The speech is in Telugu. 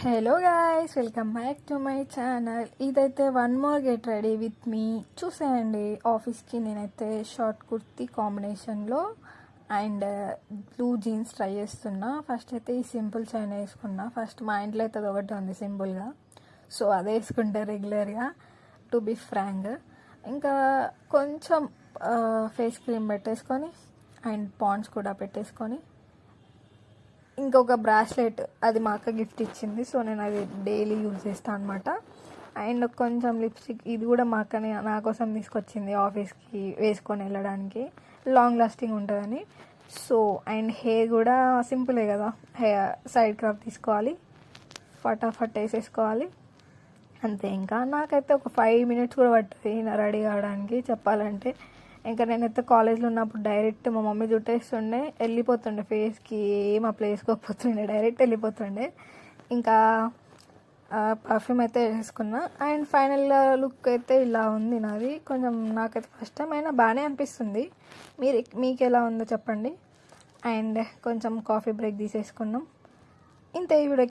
Hello guys, welcome back to my channel. ఇదైతే one more get ready with me. చూసేయండి, ఆఫీస్కి నేనైతే షార్ట్ కుర్తీ కాంబినేషన్లో అండ్ బ్లూ జీన్స్ ట్రై చేస్తున్నా. ఫస్ట్ అయితే ఈ సింపుల్ చైన్ వేసుకున్నా. ఫస్ట్ మా ఇంట్లో అయితే అది ఒకటి ఉంది సింపుల్గా, సో అదే వేసుకుంటా రెగ్యులర్గా టు బి ఫ్రాంక్. ఇంకా కొంచెం ఫేస్ క్రీమ్ పెట్టేసుకొని అండ్ పాండ్స్ కూడా పెట్టేసుకొని ఇంకొక బ్రాస్లెట్, అది మా అక్క గిఫ్ట్ ఇచ్చింది, సో నేను అది డైలీ యూజ్ చేస్తాను అనమాట. అండ్ కొంచెం లిప్స్టిక్, ఇది కూడా మా అక్కని నా కోసం తీసుకొచ్చింది ఆఫీస్కి వేసుకొని వెళ్ళడానికి, లాంగ్ లాస్టింగ్ ఉంటుందని. సో అండ్ హెయిర్ కూడా సింపులే కదా, హెయిర్ సైడ్ క్రాప్ తీసుకోవాలి, ఫటాఫట్ వేసేసుకోవాలి అంతే. ఇంకా నాకైతే ఒక 5 minutes కూడా పడుతుంది నా రెడీ కావడానికి చెప్పాలంటే. ఇంకా నేనైతే కాలేజ్లో ఉన్నప్పుడు డైరెక్ట్ మా మమ్మీ జుట్టేస్తుండే, వెళ్ళిపోతుండే ఫేస్కి, ఏం అప్లై చేసుకోకపోతుండే, డైరెక్ట్ వెళ్ళిపోతుండే. ఇంకా పర్ఫ్యూమ్ అయితే వేసుకున్నా అండ్ ఫైనల్ లుక్ అయితే ఇలా ఉంది నాది. కొంచెం నాకైతే ఫస్ట్ టైం అయినా బాగానే అనిపిస్తుంది. మీకు ఎలా ఉందో చెప్పండి. అండ్ కొంచెం కాఫీ బ్రేక్ తీసేసుకున్నాం. ఇంత ఈ వీడియో.